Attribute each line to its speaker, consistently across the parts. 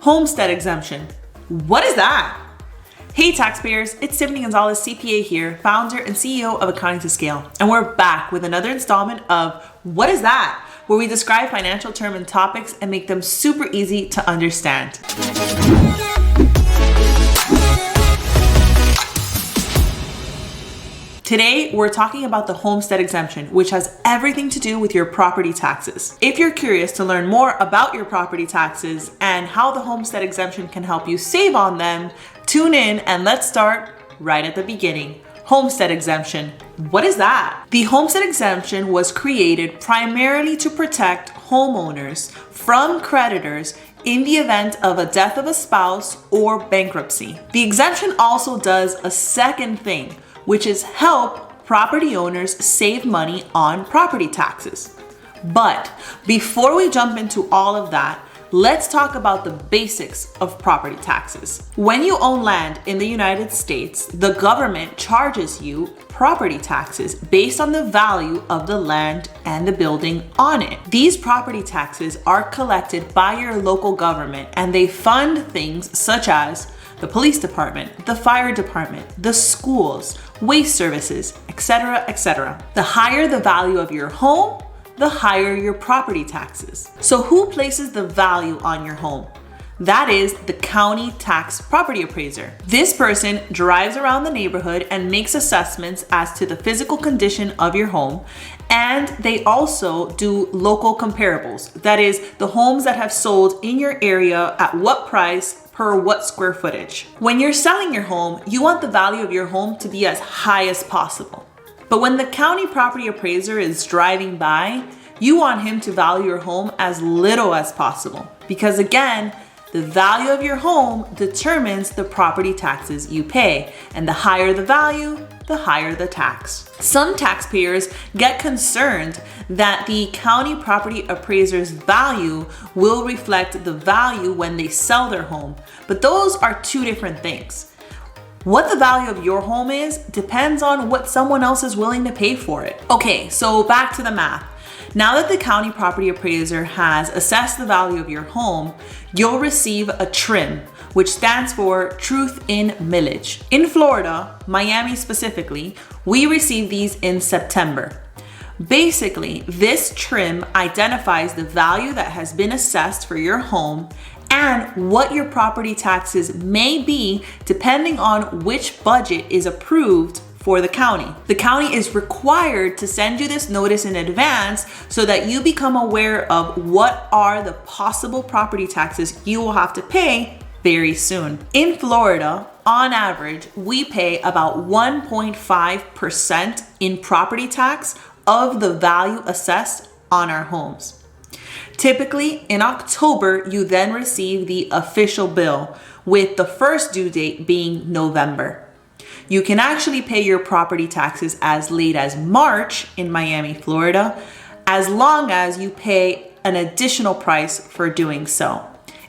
Speaker 1: Homestead exemption. What is that? Hey taxpayers, it's Tiffany Gonzalez CPA here, founder and CEO of Accounting to Scale. And we're back with another installment of What is that? Where we describe financial terms and topics and make them super easy to understand. Today, we're talking about the homestead exemption, which has everything to do with your property taxes. If you're curious to learn more about your property taxes and how the homestead exemption can help you save on them, tune in and let's start right at the beginning. Homestead exemption. What is that? The homestead exemption was created primarily to protect homeowners from creditors in the event of a death of a spouse or bankruptcy. The exemption also does a second thing, which is help property owners save money on property taxes. But before we jump into all of that, let's talk about the basics of property taxes. When you own land in the United States, the government charges you property taxes based on the value of the land and the building on it. These property taxes are collected by your local government and they fund things such as the police department, the fire department, the schools, waste services, etc., etc. The higher the value of your home, the higher your property taxes. So who places the value on your home? That is the county tax property appraiser. This person drives around the neighborhood and makes assessments as to the physical condition of your home, and they also do local comparables. That is, the homes that have sold in your area at what price per what square footage. When you're selling your home, you want the value of your home to be as high as possible. But when the county property appraiser is driving by, you want him to value your home as little as possible. Because again, the value of your home determines the property taxes you pay. And the higher the value, the higher the tax. Some taxpayers get concerned that the county property appraiser's value will reflect the value when they sell their home. But those are two different things. What the value of your home is depends on what someone else is willing to pay for it. Okay, so back to the math. Now that the county property appraiser has assessed the value of your home, you'll receive a TRIM, which stands for Truth in Millage. In Florida, Miami specifically, we receive these in September. Basically, this TRIM identifies the value that has been assessed for your home and what your property taxes may be depending on which budget is approved for the county. The county is required to send you this notice in advance so that you become aware of what are the possible property taxes you will have to pay very soon. In Florida, on average, we pay about 1.5% in property tax of the value assessed on our homes. Typically, in October, you then receive the official bill, with the first due date being November. You can actually pay your property taxes as late as March in Miami, Florida, as long as you pay an additional price for doing so.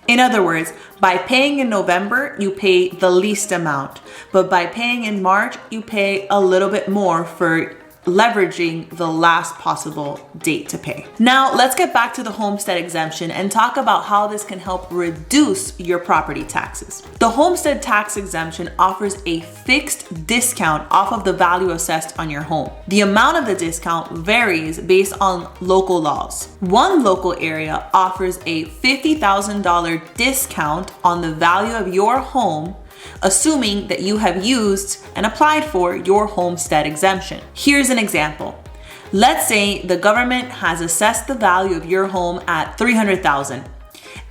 Speaker 1: In other words, by paying in November, you pay the least amount, but by paying in March, you pay a little bit more for leveraging the last possible date to pay. Now, let's get back to the homestead exemption and talk about how this can help reduce your property taxes. The homestead tax exemption offers a fixed discount off of the value assessed on your home. The amount of the discount varies based on local laws. One local area offers a $50,000 discount on the value of your home, assuming that you have used and applied for your homestead exemption. Here's an example. Let's say the government has assessed the value of your home at $300,000,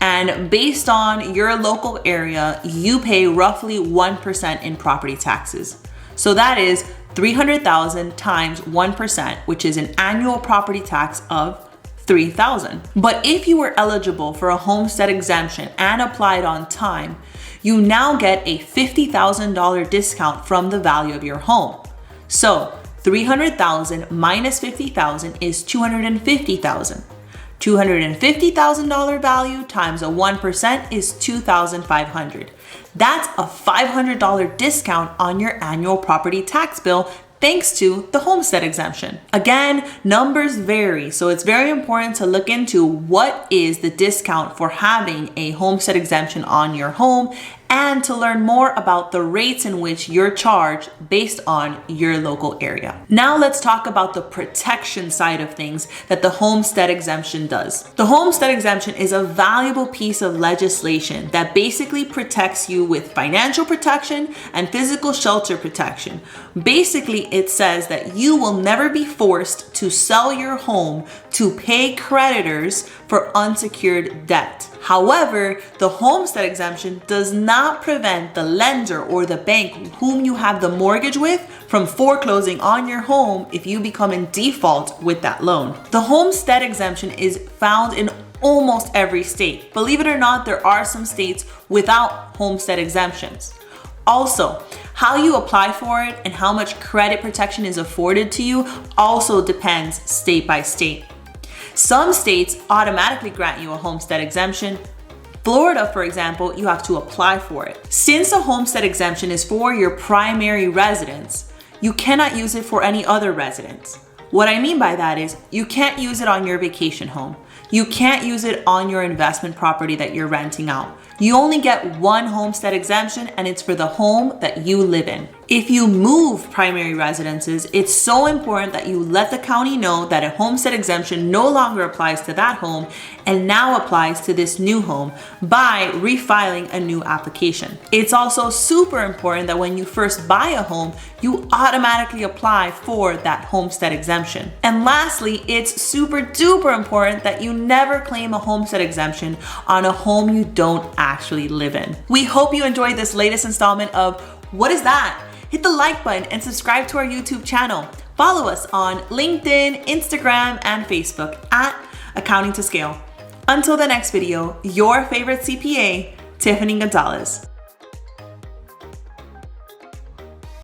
Speaker 1: and based on your local area, you pay roughly 1% in property taxes. So that is $300,000 times 1%, which is an annual property tax of $3,000. But if you were eligible for a homestead exemption and applied on time, you now get a $50,000 discount from the value of your home. So $300,000 minus $50,000 is $250,000. $250,000 value times a 1% is $2,500. That's a $500 discount on your annual property tax bill thanks to the homestead exemption. Again, numbers vary, so it's very important to look into what is the discount for having a homestead exemption on your home and to learn more about the rates in which you're charged based on your local area. Now let's talk about the protection side of things that the homestead exemption does. The homestead exemption is a valuable piece of legislation that basically protects you with financial protection and physical shelter protection. Basically, it says that you will never be forced to sell your home to pay creditors for unsecured debt. However, the homestead exemption does not prevent the lender or the bank whom you have the mortgage with from foreclosing on your home if you become in default with that loan. The homestead exemption is found in almost every state. Believe it or not, there are some states without homestead exemptions. Also, how you apply for it and how much credit protection is afforded to you also depends state by state. Some states automatically grant you a homestead exemption. Florida, for example, you have to apply for it. Since a homestead exemption is for your primary residence, you cannot use it for any other residence. What I mean by that is you can't use it on your vacation home. You can't use it on your investment property that you're renting out. You only get one homestead exemption, and it's for the home that you live in. If you move primary residences, it's so important that you let the county know that a homestead exemption no longer applies to that home and now applies to this new home by refiling a new application. It's also super important that when you first buy a home, you automatically apply for that homestead exemption. And lastly, it's super duper important that you never claim a homestead exemption on a home you don't actually live in. We hope you enjoyed this latest installment of What Is That? Hit the like button and subscribe to our YouTube channel. Follow us on LinkedIn, Instagram, and Facebook at Accounting to Scale. Until the next video, your favorite CPA, Tiffany Gonzalez.